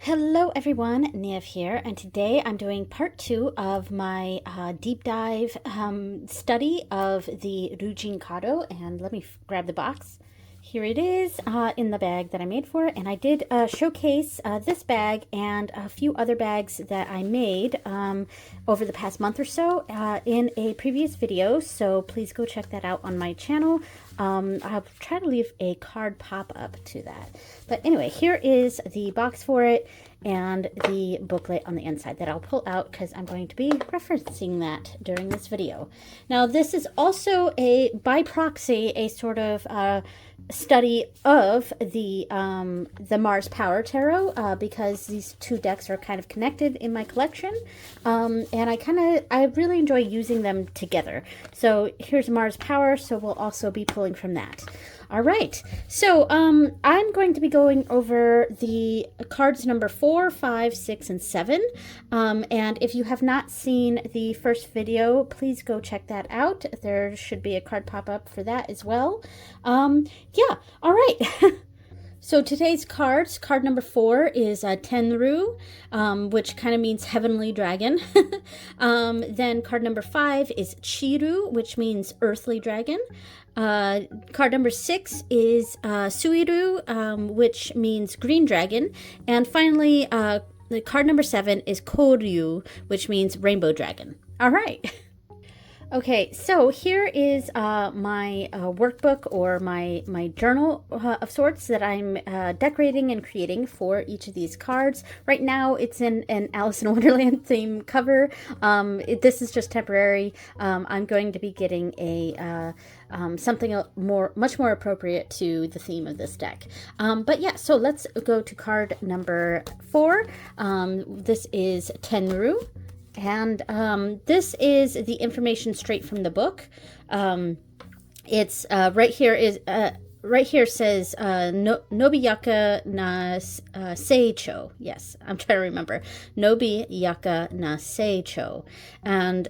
Hello everyone, Niamh here, and today I'm doing part 2 of my deep dive study of the Ryuu Kado, and let me grab the box. Here it is in the bag that I made for it, and I did showcase this bag and a few other bags that I made over the past month or so in a previous video, so please go check that out on my channel. I'll try to leave a card pop-up to that. But anyway, here is the box for it and the booklet on the inside that I'll pull out because I'm going to be referencing that during this video. Now, this is also by proxy, a sort of study of the Mars Power Tarot because these two decks are kind of connected in my collection, and I really enjoy using them together. So here's Mars Power, so we'll also be pulling from that. All right, so I'm going to be going over the cards number 4, 5, 6, and 7. And if you have not seen the first video, please go check that out. There should be a card pop-up for that as well. Yeah, all right. So today's cards, card number 4 is Tenn, which kind of means heavenly dragon. Then card number 5 is Chiru, which means earthly dragon. Card number 6 is Suiru, which means green dragon. And finally, the card number 7 is Koryu, which means rainbow dragon. All right. Okay, so here is my workbook or my journal of sorts that I'm decorating and creating for each of these cards. Right now it's in an Alice in Wonderland theme cover. This is just temporary. I'm going to be getting a something much more appropriate to the theme of this deck. But yeah, so let's go to card number 4. This is Tenn. And this is the information straight from the book. It's right here says Nobiyaka na Seicho. Yes, I'm trying to remember. Nobiyaka na Seicho. And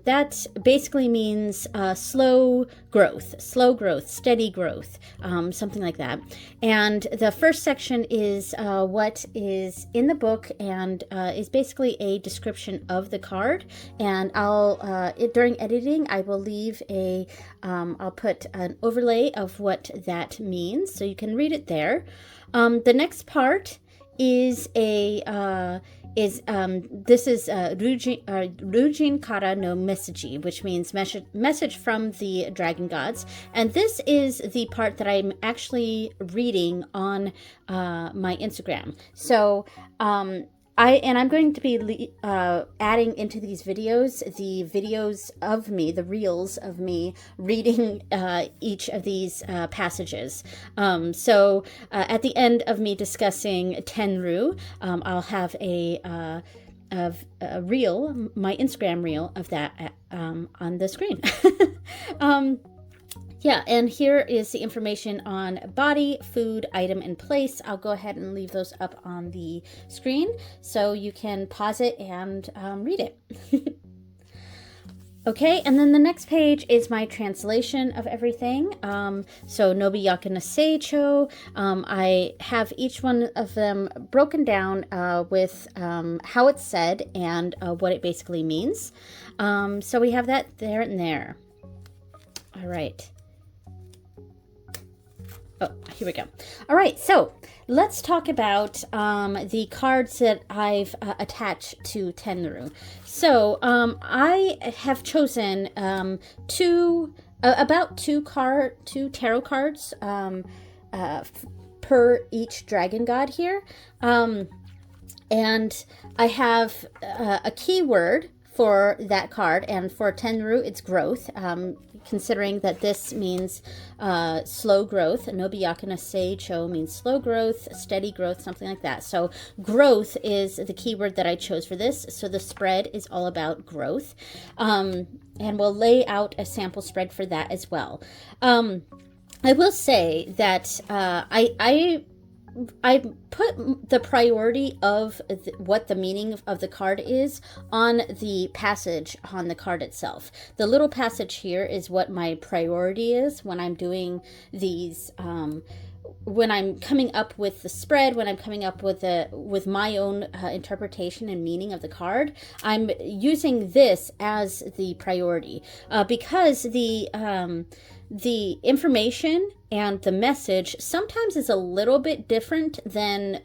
that basically means slow growth, steady growth, something like that. And the first section is what is in the book and is basically a description of the card. And during editing, I will leave I'll put an overlay of what that means, so you can read it there. The next part is this is Ryuu Kara no Message, which means message from the dragon gods, and this is the part that I'm actually reading on my Instagram. So I'm going to be adding into these videos the videos of me, the reels of me reading each of these passages. So at the end of me discussing Tenn, I'll have a reel, my Instagram reel of that on the screen. Yeah, and here is the information on body, food, item, and place. I'll go ahead and leave those up on the screen so you can pause it and read it. Okay, and then the next page is my translation of everything. So Nobiyaka na Seicho. I have each one of them broken down with how it's said and what it basically means. So we have that there and there. All right. Oh, here we go. All right, so let's talk about the cards that I've attached to Tenn. So I have chosen about two tarot cards per each dragon god here, and I have a keyword for that card, and for Tenn it's growth, considering that this means slow growth. Nobiyaka na Seicho means slow growth, steady growth, something like that. So growth is the keyword that I chose for this. So the spread is all about growth. And we'll lay out a sample spread for that as well. I will say that I put the priority of what the meaning of the card is on the passage on the card itself. The little passage here is what my priority is when I'm doing these when I'm coming up with the spread, when I'm coming up with my own interpretation and meaning of the card, I'm using this as the priority because the information and the message sometimes is a little bit different than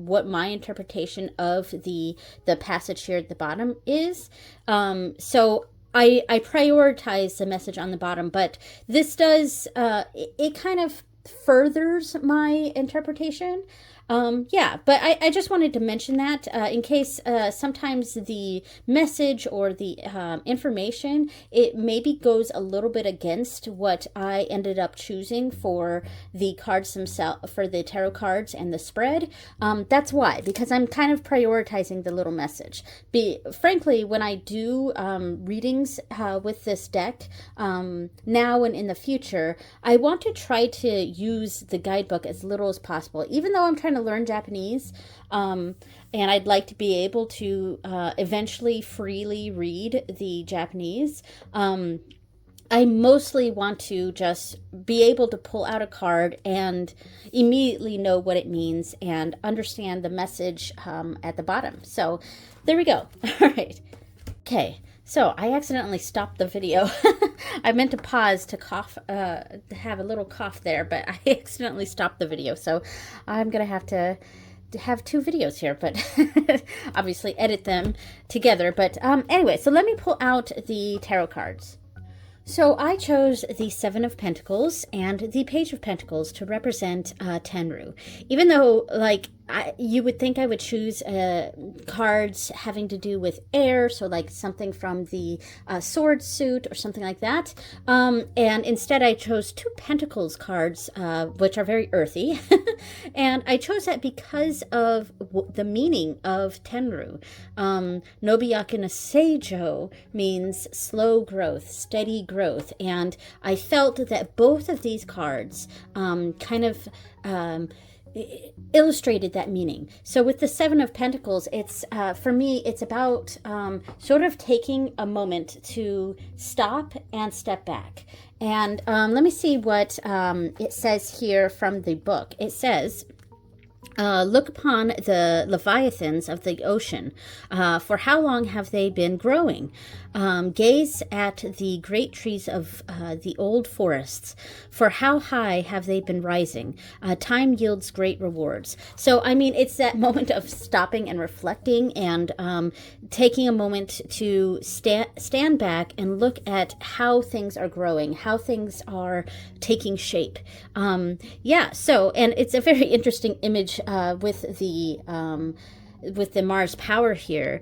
what my interpretation of the passage here at the bottom is. So I prioritize the message on the bottom, but this does, it kind of furthers my interpretation. Yeah, but I just wanted to mention that in case sometimes the message or the information, it maybe goes a little bit against what I ended up choosing for the cards themselves, for the tarot cards and the spread. That's why, because I'm kind of prioritizing the little message. Frankly, when I do readings with this deck, now and in the future, I want to try to use the guidebook as little as possible, even though I'm trying to learn Japanese, and I'd like to be able to eventually freely read the Japanese. I mostly want to just be able to pull out a card and immediately know what it means and understand the message at the bottom. So there we go. All right. Okay. So I accidentally stopped the video. I meant to pause to cough, to have a little cough there, but I accidentally stopped the video. So I'm going to have two videos here, but obviously edit them together. But anyway, so let me pull out the tarot cards. So I chose the Seven of Pentacles and the Page of Pentacles to represent Tenru. Even though, like, you would think I would choose cards having to do with air, so like something from the sword suit or something like that. And instead I chose two Pentacles cards, which are very earthy. And I chose that because of the meaning of Tenru. Nobiyaki no Seijo means slow growth, steady growth. And I felt that both of these cards kind of illustrated that meaning. So with the Seven of Pentacles, it's for me, it's about sort of taking a moment to stop and step back. And let me see what it says here from the book. It says, look upon the leviathans of the ocean. For how long have they been growing? Gaze at the great trees of the old forests. For how high have they been rising? Time yields great rewards. So, I mean, it's that moment of stopping and reflecting and taking a moment to stand back and look at how things are growing, how things are taking shape. Yeah, so, and it's a very interesting image with the Mars power here.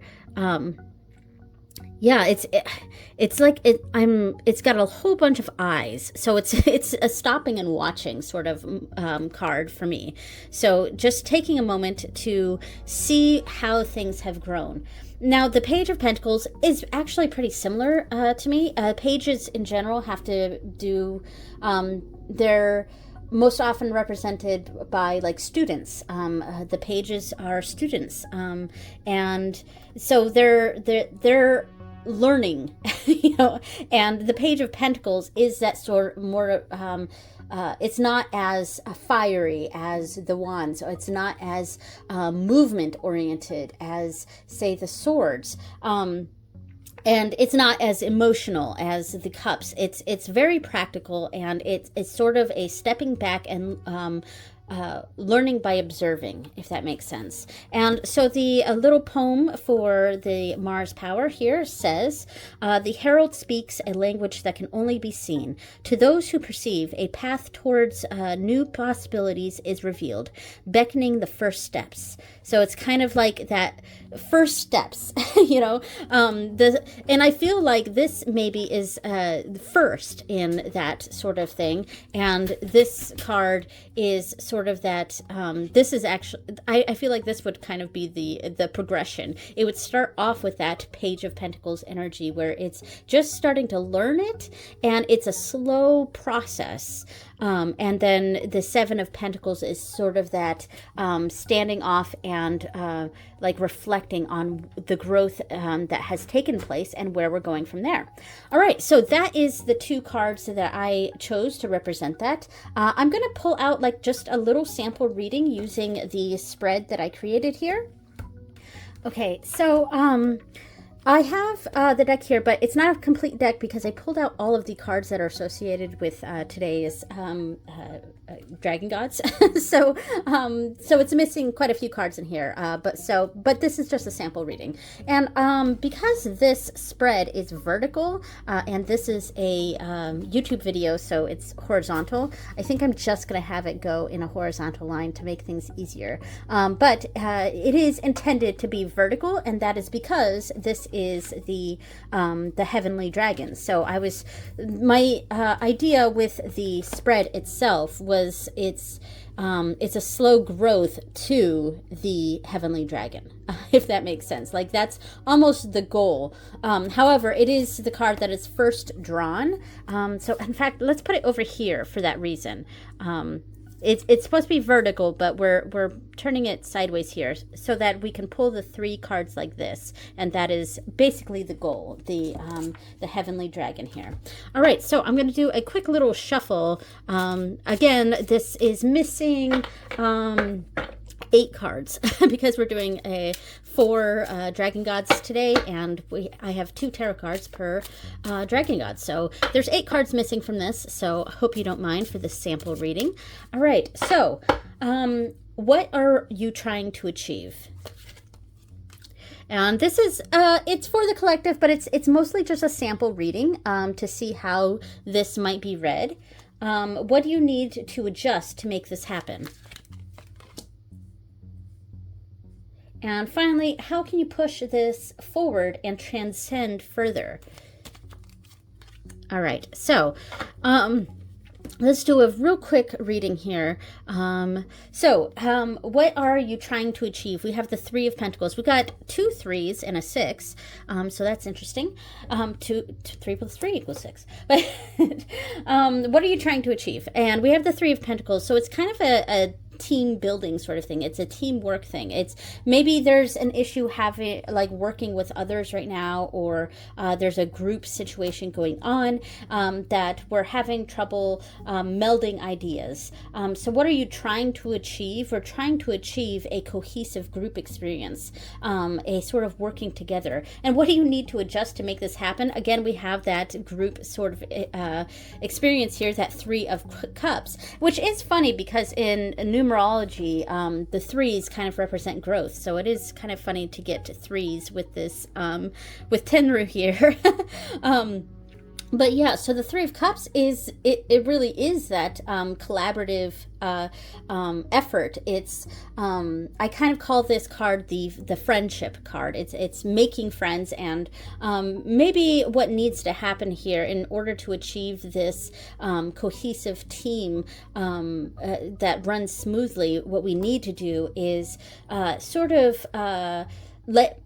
Yeah, it's like it's got a whole bunch of eyes, so it's a stopping and watching sort of card for me. So just taking a moment to see how things have grown. Now, the Page of Pentacles is actually pretty similar to me. Pages in general have to do they're most often represented by like students. The pages are students, and so they're learning, you know. And the Page of Pentacles is that sort of more. It's not as fiery as the wands. So it's not as movement oriented as, say, the swords. And it's not as emotional as the cups. It's very practical, and it's sort of a stepping back and learning by observing, if that makes sense. And so the little poem for the Mars power here says, the herald speaks a language that can only be seen. To those who perceive, a path towards new possibilities is revealed, beckoning the first steps. So it's kind of like that first steps, you know. And I feel like this maybe is first in that sort of thing. And this card is sort of that. This is actually, I feel like this would kind of be the progression. It would start off with that Page of Pentacles energy where it's just starting to learn it, and it's a slow process. And then the Seven of Pentacles is sort of that standing off and like reflecting on the growth that has taken place and where we're going from there. All right, so that is the two cards that I chose to represent that. I'm going to pull out like just a little sample reading using the spread that I created here. Okay, so I have the deck here, but it's not a complete deck because I pulled out all of the cards that are associated with today's Dragon Gods. so it's missing quite a few cards in here. But this is just a sample reading. And because this spread is vertical and this is a YouTube video, so it's horizontal, I think I'm just going to have it go in a horizontal line to make things easier. But it is intended to be vertical, and that is because this is the heavenly dragons. So my idea with the spread itself was it's a slow growth to the heavenly dragon, if that makes sense. Like, that's almost the goal. However, it is the card that is first drawn. So in fact, let's put it over here for that reason. It's supposed to be vertical, but we're turning it sideways here so that we can pull the 3 cards like this, and that is basically the goal, the heavenly dragon here. All right, so I'm going to do a quick little shuffle. Again, this is missing 8 cards because we're doing 4 Dragon Gods today, and I have 2 tarot cards per Dragon God. So there's 8 cards missing from this, so I hope you don't mind for this sample reading. All right, so what are you trying to achieve? And this is, it's for the collective, but it's mostly just a sample reading to see how this might be read. What do you need to adjust to make this happen? And finally, how can you push this forward and transcend further? All right, so let's do a real quick reading here. What are you trying to achieve? We have the 3 of Pentacles. We've got 2 3s and a 6, so that's interesting. 3 plus 3 equals 6. But what are you trying to achieve? And we have the 3 of Pentacles, so it's kind of a team building sort of thing. It's a teamwork thing. It's maybe there's an issue working with others right now, or there's a group situation going on that we're having trouble melding ideas. So what are you trying to achieve? We're trying to achieve a cohesive group experience, a sort of working together. And what do you need to adjust to make this happen? Again, we have that group sort of experience here, that 3 of Cups, which is funny because in numerology, the 3s kind of represent growth. So it is kind of funny to get to 3s with this, with Tenru here. But yeah, so the 3 of Cups is, it really is that collaborative effort. It's, I kind of call this card the friendship card. It's making friends, and maybe what needs to happen here in order to achieve this cohesive team that runs smoothly, what we need to do is sort of let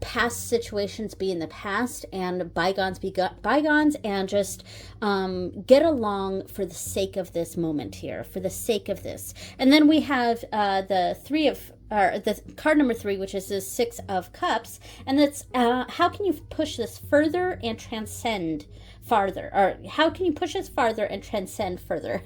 past situations be in the past and bygones be bygones, and just get along for the sake of this moment here, for the sake of this. And then we have the card number 3, which is the 6 of Cups, and that's how can you push this further and transcend farther, or how can you push this farther and transcend further?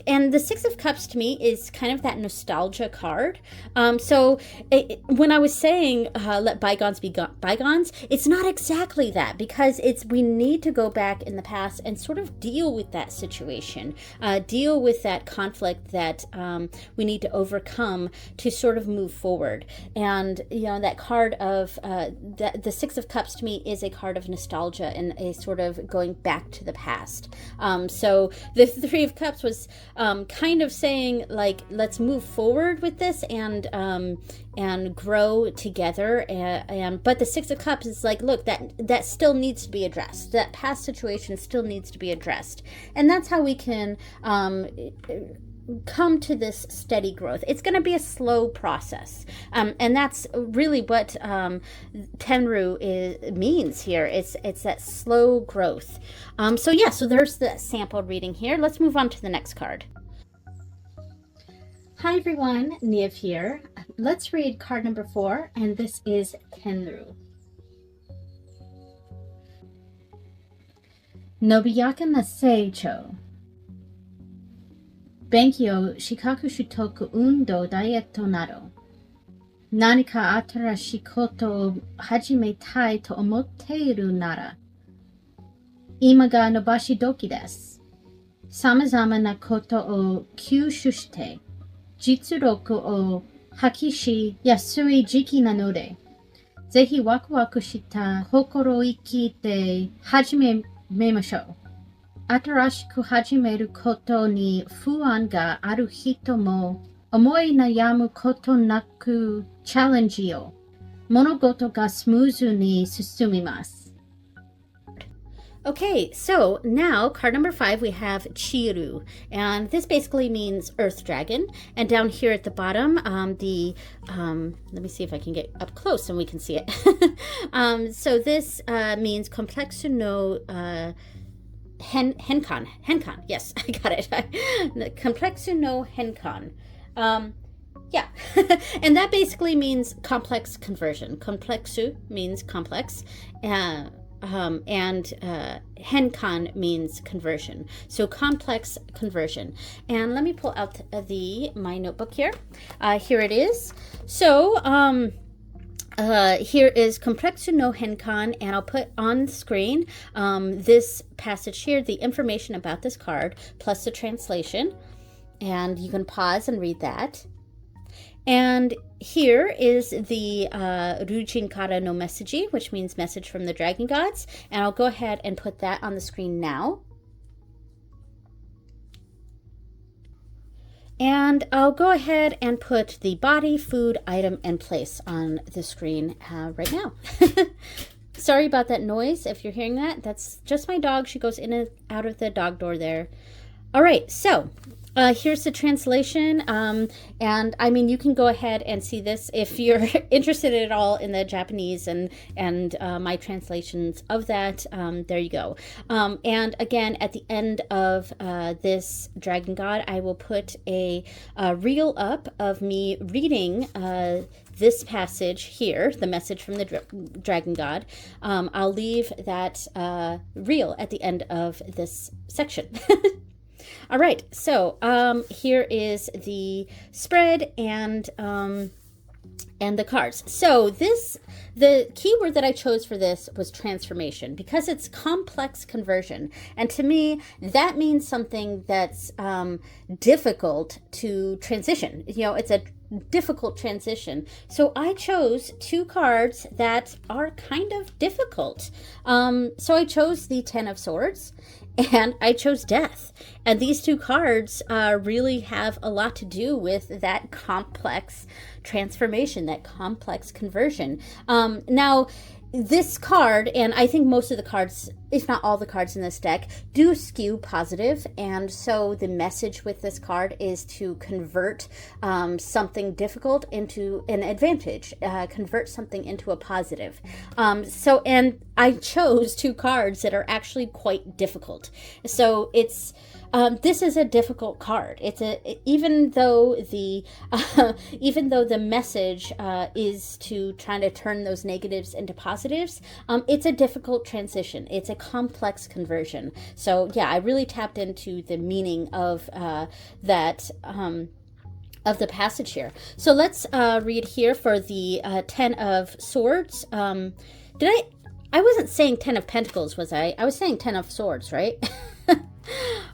And the 6 of Cups to me is kind of that nostalgia card. When I was saying let bygones be bygones, it's not exactly that, because we need to go back in the past and sort of deal with that situation, deal with that conflict that we need to overcome to sort of move forward. And that card of the 6 of Cups to me is a card of nostalgia and a sort of going back to the past. So the 3 of Cups was kind of saying, like, let's move forward with this and grow together, but the 6 of Cups is like, look, that still needs to be addressed. That past situation still needs to be addressed, and that's how we can come to this steady growth. It's going to be a slow process, and that's really what Tenru means here. It's that slow growth. So there's the sample reading here. Let's move on to the next card. Hi everyone, Niamh here. Let's read card number 4, and this is Tenru. Nobiyaka na Seicho. Benkyou, shikaku shutoku, undo, daieto nado. Nanika atarashi koto o hajimetai to omotteiru nara. Ima ga nobashi doki desu. Samazama na koto o kyushu shite. Jitsuroku o hakishi yasui jiki na node. Zehi waku waku shita kokoro iki de hajime memashou. Atarashiku hajimeru koto ni fuan ga aru hito mo omoi nayamu koto naku challenge yo. Monogoto ga smoothu ni susumimasu. Okay, so now card number 5, we have Chiru, and this basically means Earth Dragon. And down here at the bottom, let me see if I can get up close and we can see it. So this means Complexu no Henkan. Henkan, yes, I got it. Complexu no Henkan. Yeah, and that basically means complex conversion. Complexu means complex, and Henkan means conversion. So complex conversion. And let me pull out my notebook here. Here it is. So here is Complexu no Henkan, and I'll put on the screen this passage here, the information about this card, plus the translation. And you can pause and read that. And here is the Ryuu Kara no Message, which means message from the dragon gods. And I'll go ahead and put that on the screen now. And I'll go ahead and put the body, food, item, and place on the screen right now. Sorry about that noise. If you're hearing that, that's just my dog. She goes in and out of the dog door there. All right, so here's the translation, and I mean, you can go ahead and see this if you're interested at all in the Japanese and my translations of that. There you go. And again, at the end of this Dragon God, I will put a reel up of me reading this passage here, the message from the Dragon God. I'll leave that reel at the end of this section. All right, so here is the spread and the cards. So the keyword that I chose for this was transformation, because it's complex conversion. And to me, that means something that's difficult to transition. You know, it's a difficult transition. So I chose 2 cards that are kind of difficult. So I chose the Ten of Swords, and I chose Death. And these 2 cards really have a lot to do with that complex transformation, that complex conversion. Now, this card, and I think most of the cards, if not all the cards in this deck, do skew positive, and so the message with this card is to convert something difficult into an advantage, convert something into a positive. And I chose 2 cards that are actually quite difficult. So it's this is a difficult card. Even though the message is to try to turn those negatives into positives, it's a difficult transition. It's a complex conversion. So yeah, I really tapped into the meaning of that. Of the passage here. So let's read here for the Ten of Swords. I wasn't saying 10 of Pentacles, was I? I was saying 10 of Swords, right?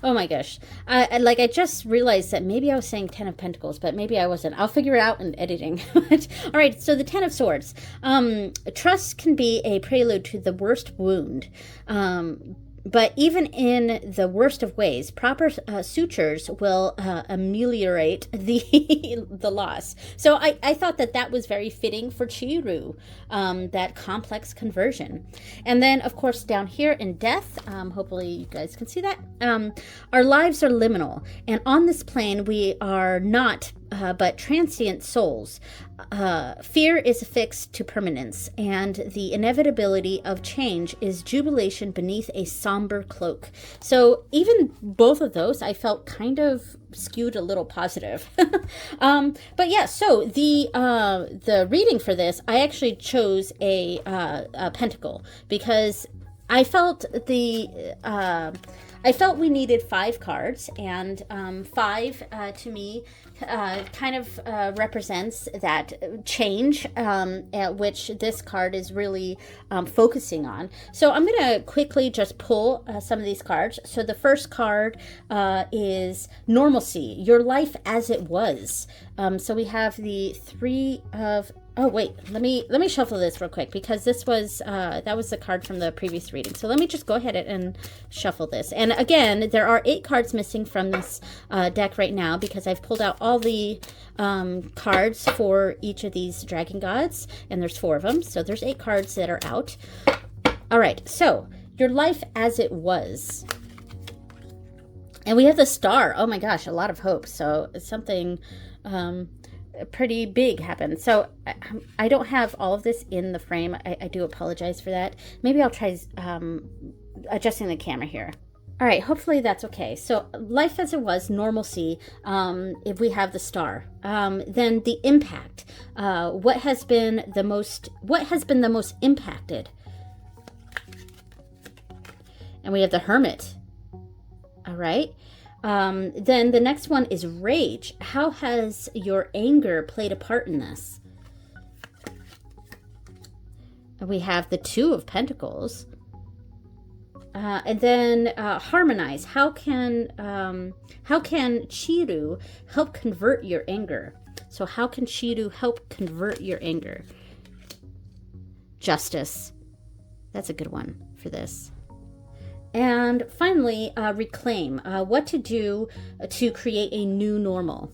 Oh my gosh. I just realized that maybe I was saying 10 of Pentacles, but maybe I wasn't. I'll figure it out in editing. All right, so the 10 of Swords. Trust can be a prelude to the worst wound. But even in the worst of ways, proper sutures will ameliorate the loss. So I thought that was very fitting for Chiru, that complex conversion. And then, of course, down here in Death, hopefully you guys can see that, our lives are liminal. And on this plane, we are not but transient souls. Fear is affixed to permanence, and the inevitability of change is jubilation beneath a somber cloak. So even both of those, I felt kind of skewed a little positive. But yeah, so the reading for this, I actually chose a pentacle, because I felt I felt we needed 5 cards, and 5 to me kind of represents that change at which this card is really focusing on. So I'm going to quickly just pull some of these cards. So the first card is Normalcy, Your Life as It Was. So we have the 3 of... Oh wait, let me shuffle this real quick, because this was that was the card from the previous reading. So let me just go ahead and shuffle this. And again, there are 8 cards missing from this deck right now, because I've pulled out all the cards for each of these dragon gods, and there's 4 of them. So there's 8 cards that are out. All right, so Your Life as It Was. And we have the Star. Oh my gosh, a lot of hope. So it's something pretty big happened. So I don't have all of this in the frame. I do apologize for that. Maybe I'll try adjusting the camera here. All right, hopefully that's okay. So Life as It Was, Normalcy, if we have the Star. Then the impact. What has been the most impacted? And we have the Hermit. All right. Then the next one is Rage. How has your anger played a part in this? We have the 2 of Pentacles. And then Harmonize. How can Chiru help convert your anger? So how can Chiru help convert your anger? Justice. That's a good one for this. And finally, Reclaim. What to do to create a new normal.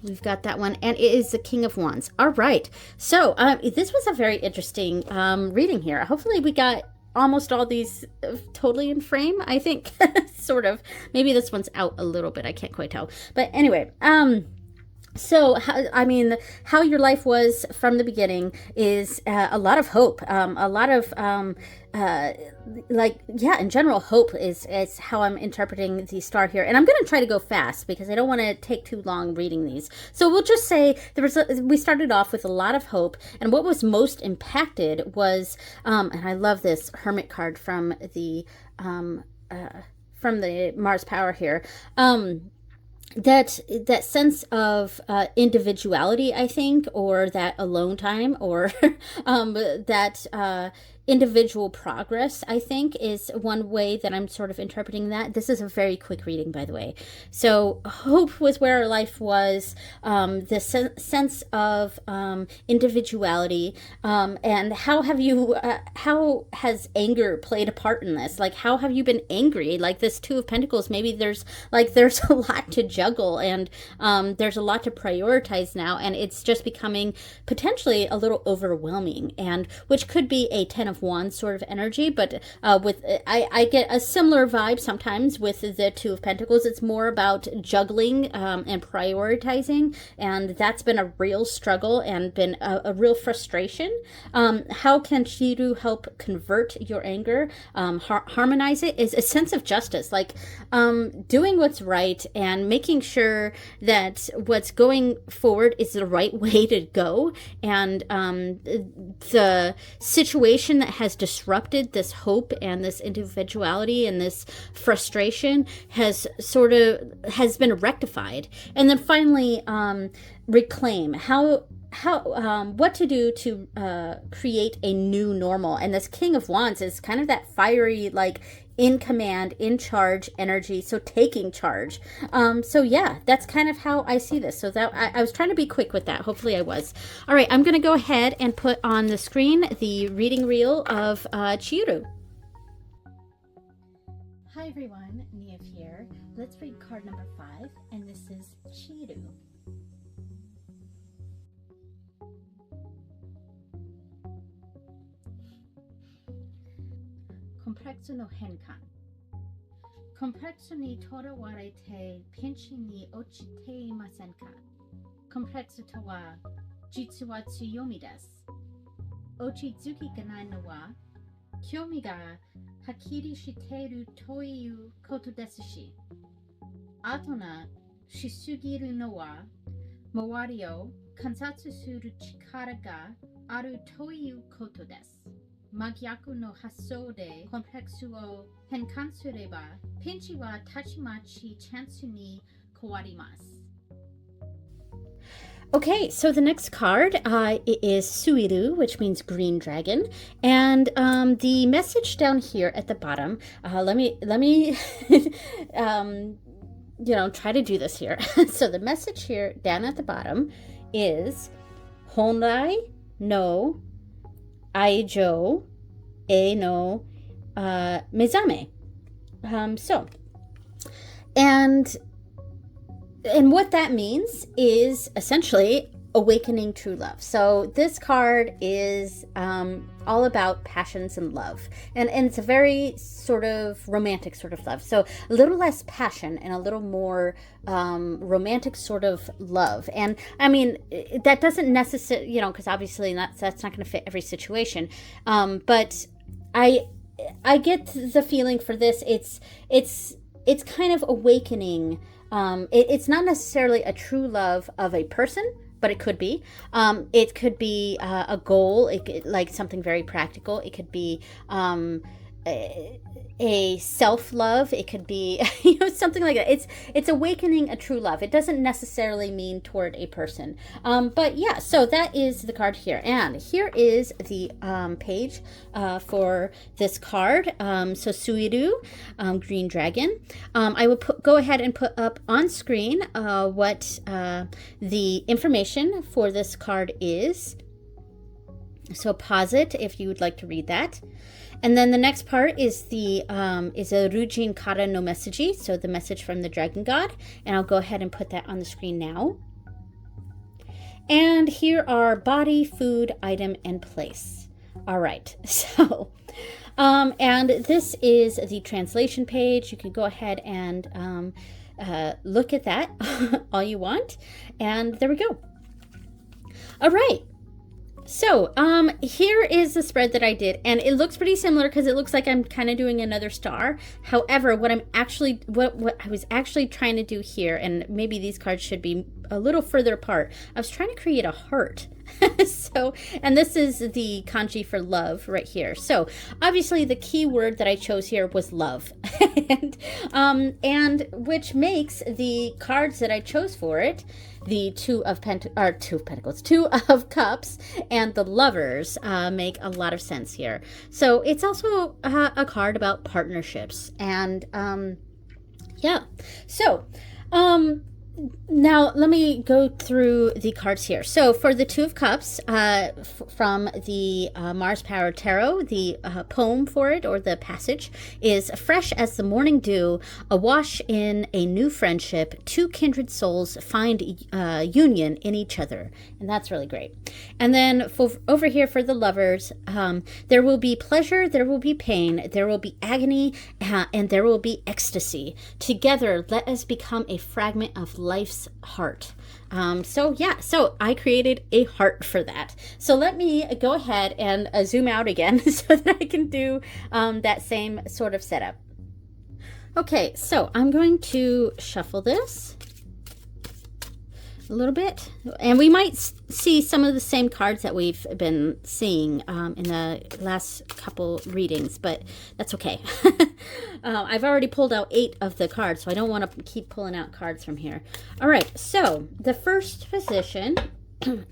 We've got that one. And it is the King of Wands. All right. So this was a very interesting reading here. Hopefully we got almost all these totally in frame, I think. Sort of. Maybe this one's out a little bit. I can't quite tell. But anyway, so, how your life was from the beginning is a lot of hope, a lot of, in general, hope is how I'm interpreting the Star here. And I'm going to try to go fast because I don't want to take too long reading these. So we'll just say we started off with a lot of hope, and what was most impacted was, and I love this Hermit card from the Mars Power here, that sense of individuality, I think, or that alone time, or that individual progress, I think, is one way that I'm sort of interpreting that. This is a very quick reading, by the way. So hope was where our life was, the sense of individuality, and how has anger played a part in this? Like, how have you been angry? Like this 2 of Pentacles, maybe there's a lot to juggle, and there's a lot to prioritize now, and it's just becoming potentially a little overwhelming, and which could be a 10 of Wands sort of energy, but I get a similar vibe sometimes with the 2 of Pentacles. It's more about juggling and prioritizing, and that's been a real struggle and been a real frustration. How can Chiru help convert your anger, harmonize it? Is a sense of justice, like doing what's right and making sure that what's going forward is the right way to go, and the situation that has disrupted this hope and this individuality and this frustration has been rectified. And then finally, Reclaim. What to do to create a new normal. And this King of Wands is kind of that fiery, like, in command, in charge energy, so taking charge. So yeah, that's kind of how I see this. So that I was trying to be quick with that. Hopefully I was. All right, I'm going to go ahead and put on the screen the reading reel of Chiru. Hi everyone, Niev here. Let's read card number 5, and this is Chiru. Komplexu no henkan. Komplexu ni torawarete pinchi ni ochite imasen ka? Komplexu to wa jitsu wa tsuyomi desu. Ochizuki ganai no wa kyomi ga hakiri shiteru toiu koto desu shi. Atona shisugiru no wa mawari o kansatsu suru chikara ga aru toiu koto desu. Magyaku no haso de konplexu o henkansureba pinchi wa tachimachi chansu ni kawarimasu. Okay, so the next card is Suiru, which means green dragon, and the message down here at the bottom. Let me try to do this here. So the message here down at the bottom is Honrai no Aijo e no Mezame. And what that means is essentially awakening true love. So this card is all about passions and love. And it's a very sort of romantic sort of love. So a little less passion and a little more romantic sort of love. And I mean, that doesn't necessarily, because obviously that's not going to fit every situation. But I get the feeling for this. It's kind of awakening. It's not necessarily a true love of a person, but it could be. It could be a goal, like something very practical. It could be a self-love. It could be something like that. It's awakening a true love. It doesn't necessarily mean toward a person. But yeah, so that is the card here. And here is the page for this card. So Suiru, green dragon. I will go ahead and put up on screen what the information for this card is. So pause it if you would like to read that. And then the next part is a Ryuu Kara no Message, so the message from the dragon god. And I'll go ahead and put that on the screen now. And here are body, food, item, and place. All right, so, and this is the translation page. You can go ahead and look at that all you want. And there we go. All right. So, here is the spread that I did, and it looks pretty similar because it looks like I'm kind of doing another star. However, what I was actually trying to do here, and maybe these cards should be a little further apart, I was trying to create a heart. So, and this is the kanji for love right here. So obviously the key word that I chose here was love. and which makes the cards that I chose for it, the Two of Cups and the Lovers, make a lot of sense here. So it's also a card about partnerships. And yeah, so now let me go through the cards here. So for the Two of Cups, from the Mars Power Tarot, the poem for it, or the passage, is fresh as the morning dew, awash in a new friendship, two kindred souls find union in each other. And that's really great. And then over here for the Lovers, there will be pleasure, there will be pain, there will be agony, and there will be ecstasy. Together, let us become a fragment of life's heart. So yeah, so I created a heart for that. So let me go ahead and zoom out again so that I can do that same sort of setup. Okay, so I'm going to shuffle this a little bit, and we might see some of the same cards that we've been seeing in the last couple readings, but that's okay. I've already pulled out 8 of the cards, so I don't want to keep pulling out cards from here. All right, so the first position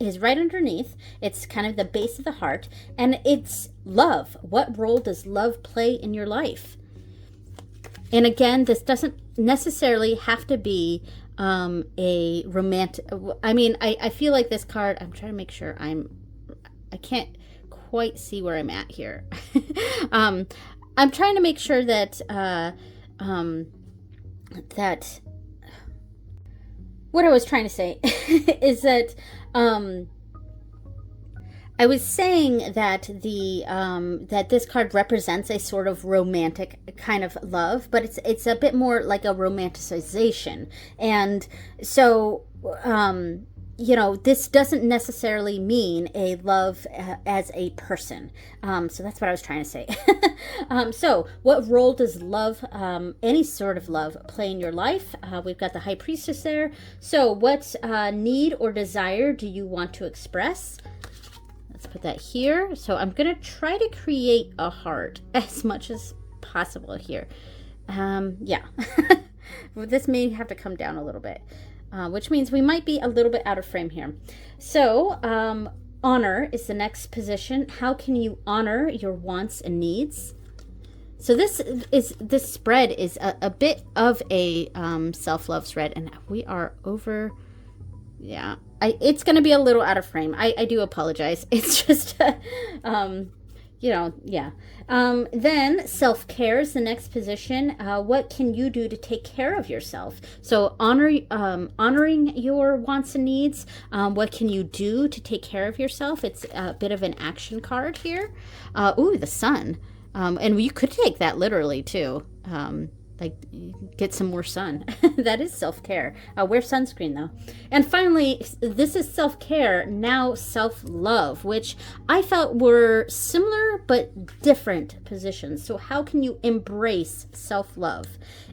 is right underneath. It's kind of the base of the heart, and it's love. What role does love play in your life? And again, this doesn't necessarily have to be a romantic, I mean, I feel like this card, I'm trying to make sure I can't quite see where I'm at here. I'm trying to make sure that that what I was trying to say is that I was saying that that this card represents a sort of romantic kind of love, but it's a bit more like a romanticization. And so this doesn't necessarily mean a love as a person. So that's what I was trying to say. So what role does love, any sort of love, play in your life? We've got the High Priestess there. So what need or desire do you want to express? Let's put that here. So I'm going to try to create a heart as much as possible here. Yeah. This may have to come down a little bit, which means we might be a little bit out of frame here. So honor is the next position. How can you honor your wants and needs? So this spread is a bit of a self-love spread, and we are over. Yeah, it's going to be a little out of frame. I do apologize. It's just, you know, yeah. Then self-care is the next position. What can you do to take care of yourself? So honoring your wants and needs. What can you do to take care of yourself? It's a bit of an action card here. Ooh, the sun. And you could take that literally too. Like get some more sun. That is self-care. Wear sunscreen though. And finally, this is self-care, now self-love, which I felt were similar but different positions. So how can you embrace self-love?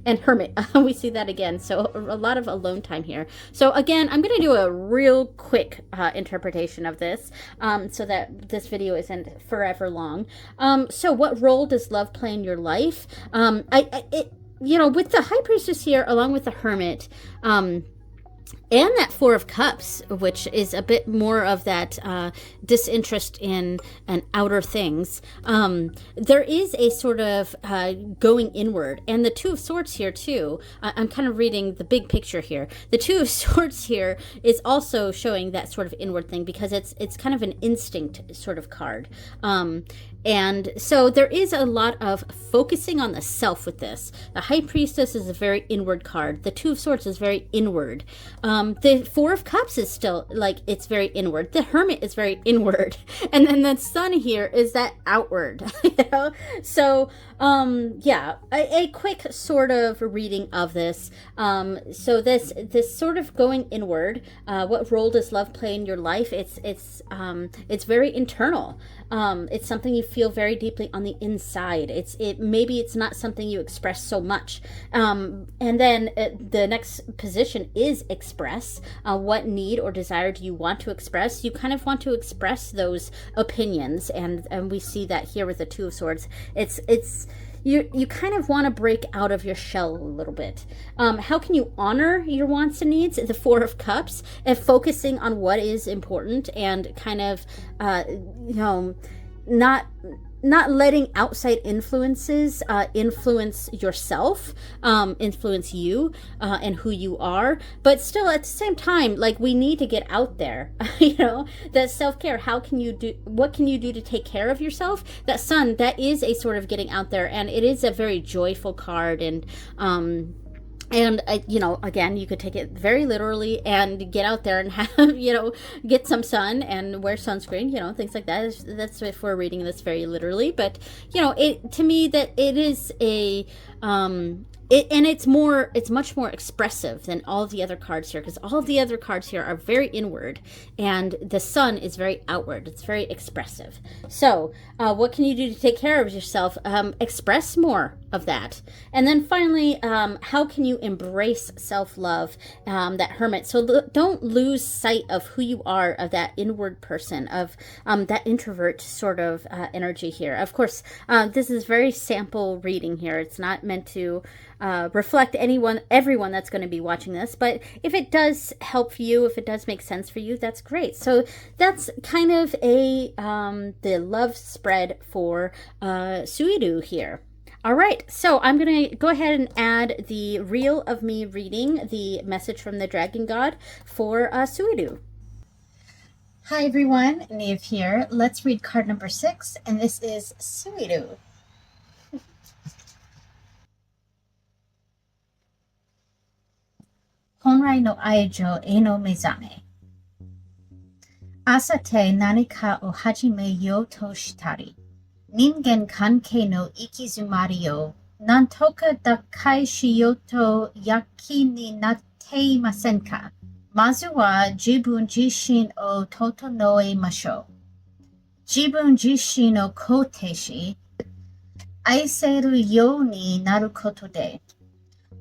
And hermit, we see that again. So a lot of alone time here. So again, I'm going to do a real quick interpretation of this so that this video isn't forever long. So what role does love play in your life? You know, with the High Priestess here, along with the Hermit, and that Four of Cups, which is a bit more of that disinterest in and outer things, there is a sort of going inward. And the Two of Swords here too, I'm kind of reading the big picture here. The Two of Swords here is also showing that sort of inward thing because it's kind of an instinct sort of card. And so there is a lot of focusing on the self with this. The High Priestess is a very inward card. The Two of Swords is very inward. The Four of Cups is still, like, it's very inward. The Hermit is very inward. And then the Sun here is that outward, you know? So, yeah, a quick sort of reading of this. So this sort of going inward, what role does love play in your life? It's very internal. It's something you feel very deeply on the inside. Maybe it's not something you express so much. And then the next position is express. What need or desire do you want to express? You kind of want to express those opinions, and we see that here with the Two of Swords. You kind of want to break out of your shell a little bit. How can you honor your wants and needs? The Four of Cups, and focusing on what is important and kind of, you know, not letting outside influences influence yourself, influence you and who you are, but still at the same time, like, we need to get out there. You know, that self-care, what can you do to take care of yourself? That Sun, that is a sort of getting out there, and it is a very joyful card. And you know, again, you could take it very literally and get out there and have, you know, get some sun and wear sunscreen, you know, things like that. That's if we're reading this very literally. But, you know, to me, that it is a, it's much more expressive than all of the other cards here, because all of the other cards here are very inward, and the Sun is very outward. It's very expressive. So what can you do to take care of yourself? Express more of that. And then finally, how can you embrace self-love, that Hermit? So don't lose sight of who you are, of that inward person, of that introvert sort of energy here. Of course, this is very sample reading here. It's not meant to reflect everyone that's going to be watching this, but if it does help you, if it does make sense for you, that's great. So that's kind of the love spread for Suiru here. All right, so I'm going to go ahead and add the reel of me reading the message from the Dragon God for Suiru. Hi everyone, Neve here. Let's read card number 6, and this is Suiru. 本来の愛情への目覚め。朝て何かを始めようとしたり、人間関係の行き詰まりを何とか打開しようと躍起になっていませんか？まずは自分自身を整えましょう。自分自身を肯定し、愛せるようになることで、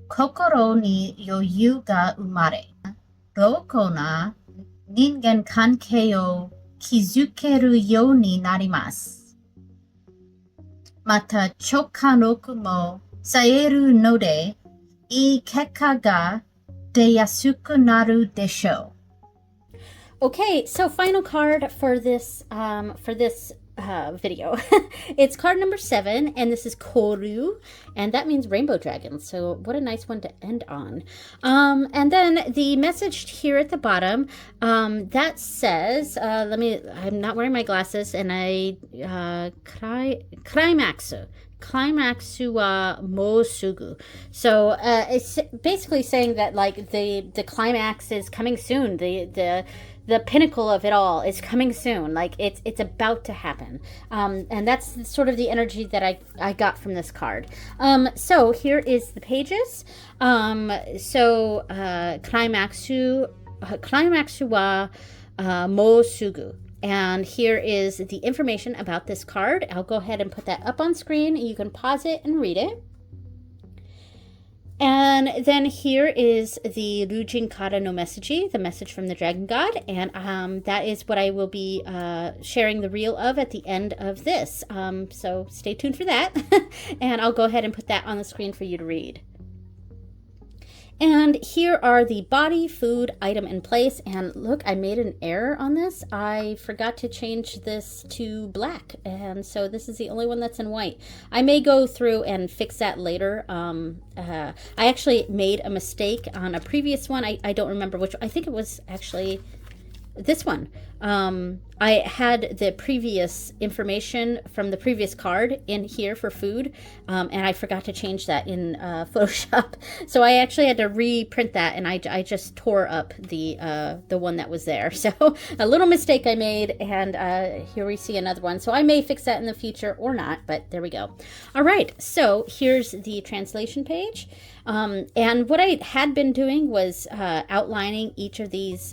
心に余裕が生まれ、良好な人間関係を kizukeru you ni narimasu. Mata chokanoku mo saeru no de, ii kekka ga deyasuku naru desho. Okay, so final card for this video. It's card number 7, and this is Koru, and that means rainbow dragon. So what a nice one to end on. And then the message here at the bottom that says, I'm not wearing my glasses, and Climaxu wa mo sugu. So it's basically saying that like the climax is coming soon. The pinnacle of it all is coming soon. Like it's about to happen. And that's sort of the energy that I got from this card. So here is the pages. Climaxu wa mo sugu. And here is the information about this card. I'll go ahead and put that up on screen. You can pause it and read it. And then here is the Ryuu Kara no Message, the message from the Dragon God. And that is what I will be sharing the reel of at the end of this. So stay tuned for that. And I'll go ahead and put that on the screen for you to read. And here are the body, food, item, and place. And look, I made an error on this. I forgot to change this to black. And so this is the only one that's in white. I may go through and fix that later. I actually made a mistake on a previous one. I don't remember which. I think it was actually this one. I had the previous information from the previous card in here for food, and I forgot to change that in Photoshop. So I actually had to reprint that, and I just tore up the one that was there. So a little mistake I made, and here we see another one. So I may fix that in the future or not, but there we go. All right, so here's the translation page. And what I had been doing was outlining each of these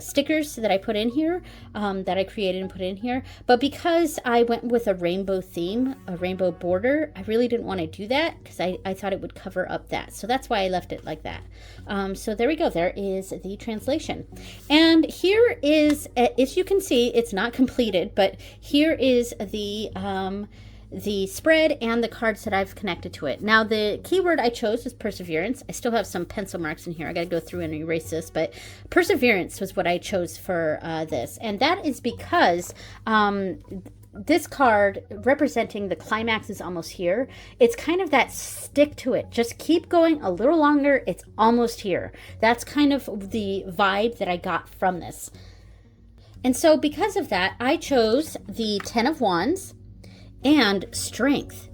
stickers that I put in here, that I created and put in here. But because I went with a rainbow theme, a rainbow border, I really didn't want to do that because I thought it would cover up that. So that's why I left it like that. So there we go. There is the translation. And here is, as you can see, it's not completed, but here is the spread and the cards that I've connected to it. Now, the keyword I chose was perseverance. I still have some pencil marks in here. I got to go through and erase this, but perseverance was what I chose for this. And that is because this card representing the climax is almost here. It's kind of that stick to it. Just keep going a little longer. It's almost here. That's kind of the vibe that I got from this. And so because of that, I chose the Ten of Wands and strength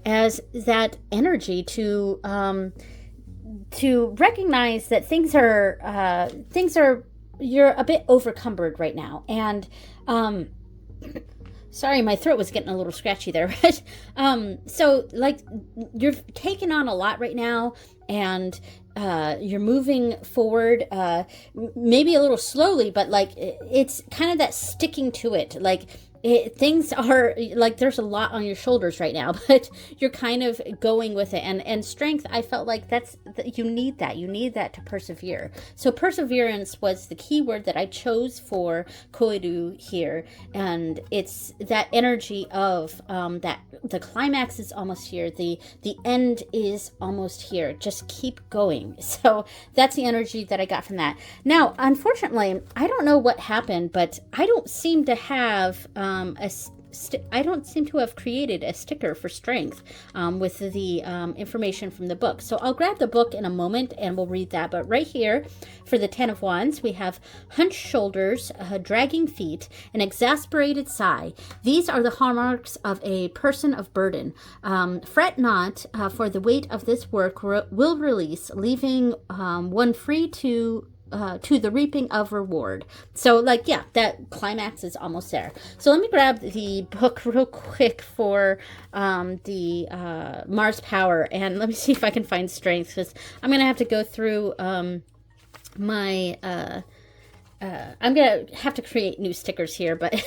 as that energy to recognize that things are you're a bit overcumbered right now. And sorry, my throat was getting a little scratchy there. But so like you're taking on a lot right now, and you're moving forward, maybe a little slowly, but like it's kind of that sticking to it. Like things are like there's a lot on your shoulders right now, but you're kind of going with it. And strength, I felt like you need that to persevere. So perseverance was the key word that I chose for Koiru here, and it's that energy of that the climax is almost here, the end is almost here, just keep going. So that's the energy that I got from that. Now, unfortunately, I don't know what happened, but I don't seem to have I don't seem to have created a sticker for strength with the information from the book. So I'll grab the book in a moment and we'll read that. But right here for the Ten of Wands, we have hunched shoulders, dragging feet, an exasperated sigh. These are the hallmarks of a person of burden. Fret not, for the weight of this work will release, leaving one free to the reaping of reward. So like, yeah, that climax is almost there. So let me grab the book real quick for the Mars Power, and let me see if I can find strength, because I'm gonna have to go through my I'm gonna have to create new stickers here, but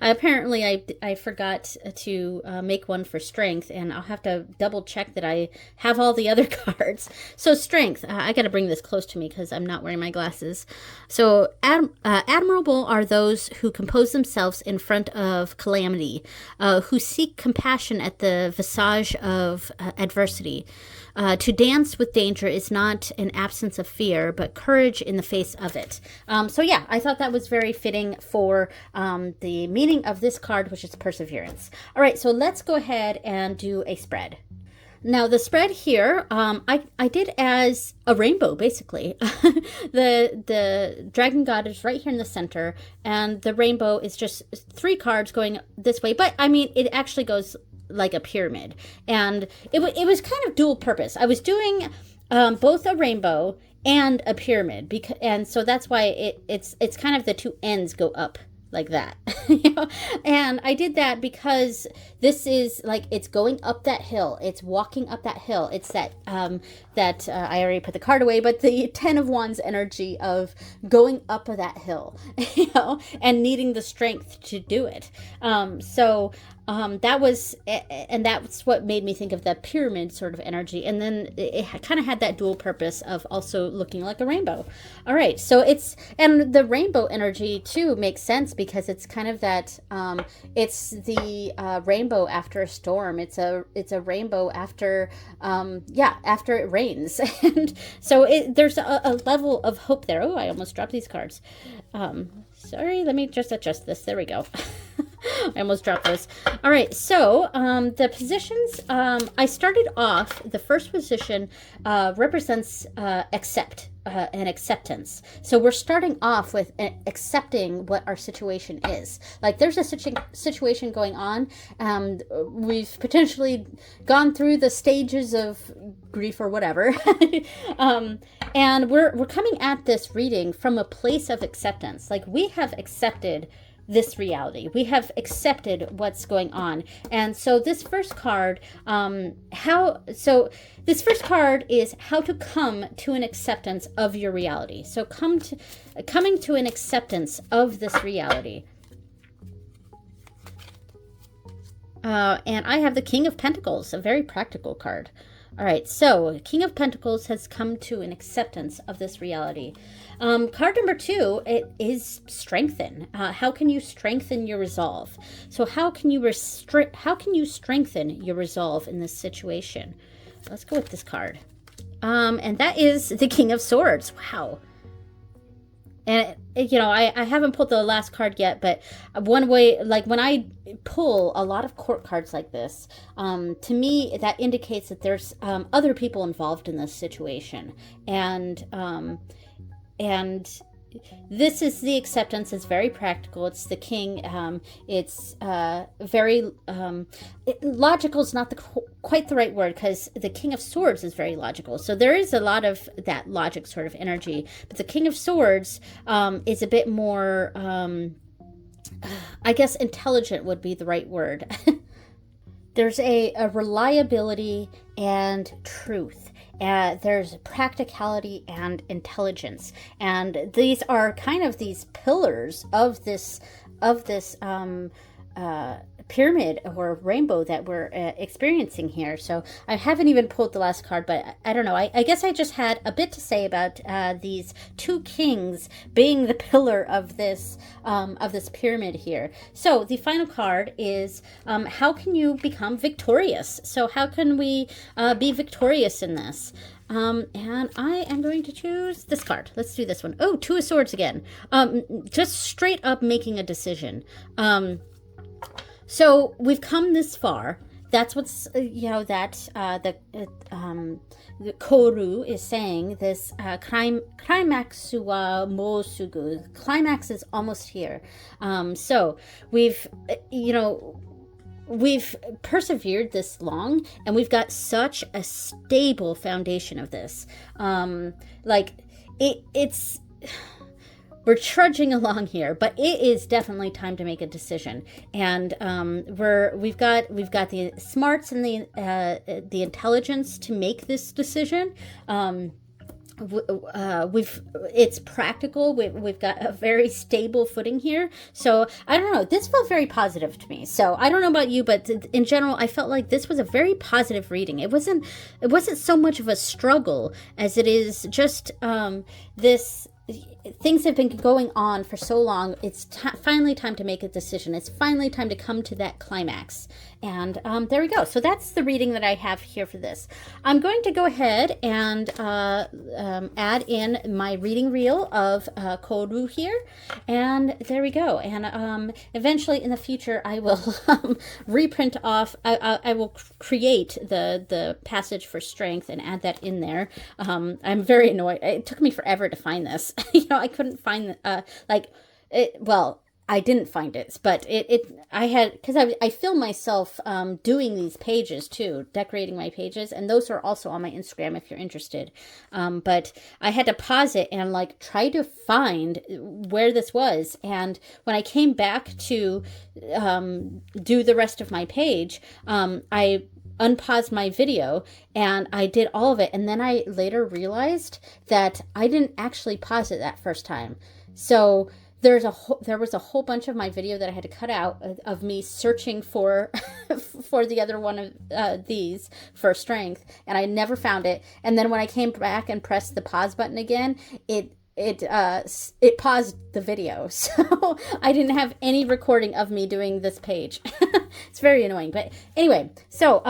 apparently I forgot to make one for strength, and I'll have to double check that I have all the other cards. So strength, I gotta bring this close to me because I'm not wearing my glasses. So admirable are those who compose themselves in front of calamity, who seek compassion at the visage of adversity. To dance with danger is not an absence of fear, but courage in the face of it. So yeah, I thought that was very fitting for the meaning of this card, which is perseverance. All right, so let's go ahead and do a spread. Now the spread here, I did as a rainbow, basically. the dragon god is right here in the center, and the rainbow is just 3 cards going this way. But I mean, it actually goes like a pyramid, and it was kind of dual purpose. I was doing both a rainbow and a pyramid, and so that's why it's kind of the 2 ends go up like that. You know? And I did that because this is like, it's going up that hill, it's walking up that hill. It's that I already put the card away, but the 10 of Wands energy of going up that hill, you know, and needing the strength to do it. That was, and that's what made me think of the pyramid sort of energy. And then it kind of had that dual purpose of also looking like a rainbow. All right, so and the rainbow energy too makes sense because it's kind of that, it's the rainbow after a storm. It's a rainbow after, after it rains. And so there's a level of hope there. Oh, I almost dropped these cards. Sorry, let me just adjust this. There we go. I almost dropped those. All right, so the positions, I started off, the first position represents accept and acceptance. So we're starting off with accepting what our situation is. Like there's a situation going on. We've potentially gone through the stages of grief or whatever. And we're coming at this reading from a place of acceptance. Like we have accepted this reality. We have accepted what's going on. And so this first card, this first card is how to come to an acceptance of your reality. So coming to an acceptance of this reality. And I have the King of Pentacles, a very practical card. All right, so King of Pentacles has come to an acceptance of this reality. Card number 2, it is strengthen. How can you strengthen your resolve? So how can you strengthen your resolve in this situation? Let's go with this card. And that is the King of Swords. Wow. And, you know, I haven't pulled the last card yet, but one way, like when I pull a lot of court cards like this, to me, that indicates that there's other people involved in this situation. And this is the acceptance. It's very practical. It's the king. It's very logical is not quite the right word, because the King of Swords is very logical. So there is a lot of that logic sort of energy. But the King of Swords is a bit more, I guess intelligent would be the right word. There's a reliability and truth. There's practicality and intelligence, and these are kind of these pillars of this pyramid or rainbow that we're experiencing here. So I haven't even pulled the last card, but I don't know. I guess I just had a bit to say about these 2 kings being the pillar of this pyramid here. So the final card is how can you become victorious? So how can we be victorious in this? And I am going to choose this card. Let's do this one. Oh, 2 of Swords again. Just straight up making a decision. So we've come this far. That's what's, the Koru is saying, this climax wa mo sugu. Climax is almost here. So we've persevered this long, and we've got such a stable foundation of this. We're trudging along here, but it is definitely time to make a decision. And we've got the smarts and the intelligence to make this decision. it's practical. We've got a very stable footing here. So I don't know, this felt very positive to me. So I don't know about you, but in general, I felt like this was a very positive reading. It wasn't so much of a struggle as it is just this. Things have been going on for so long. It's finally time to make a decision. It's finally time to come to that climax. And there we go. So that's the reading that I have here for this. I'm going to go ahead and add in my reading reel of Koru here. And there we go. And eventually in the future, I will reprint off. I will create the passage for strength and add that in there. I'm very annoyed. It took me forever to find this. I couldn't find well, I didn't find it, but I had, because I film myself doing these pages too, decorating my pages, and those are also on my Instagram if you're interested. But I had to pause it and like try to find where this was, and when I came back to do the rest of my page, I unpaused my video and I did all of it, and then I later realized that I didn't actually pause it that first time. So there was a whole bunch of my video that I had to cut out of me searching for for the other one of these for strength, and I never found it. And then when I came back and pressed the pause button again, it paused the video, so I didn't have any recording of me doing this page. It's very annoying, but anyway, so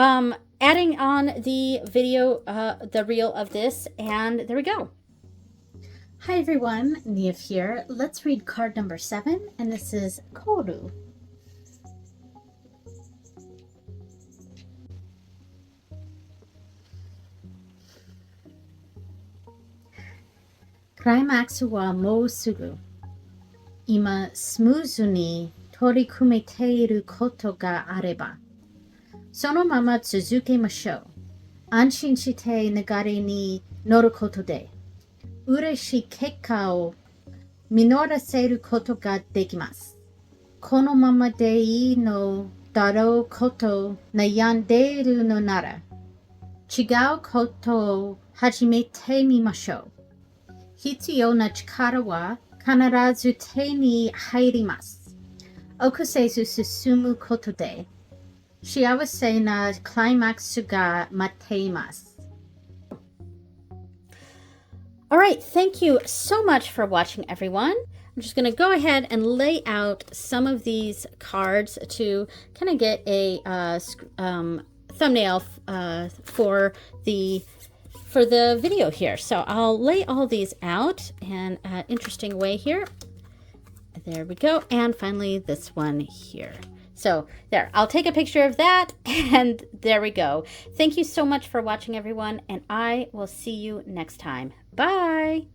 adding on the video, the reel of this, and there we go. Hi everyone, Neve here. Let's read card number 7, and this is Koru. Climax wa mou sugu. Ima smooth ni torikumete iru koto ga areba, sono mama tsuzukemashou. Anshin shite nagare ni noru koto de ureshi kekka o minoraseru koto ga dekimasu. Kono mama de ii no darou koto nayanderu no nara, chigau koto o hajimete mimashou. Hitsuyou na chikara wa kanarazu te ni hairimasu. Okusezu susumu koto de shiawase na climax ga mateimasu. All right, thank you so much for watching, everyone. I'm just going to go ahead and lay out some of these cards to kind of get a thumbnail for the video here. So I'll lay all these out in an interesting way here. There we go. And finally, this one here. So there, I'll take a picture of that, and there we go. Thank you so much for watching, everyone, and I will see you next time. Bye.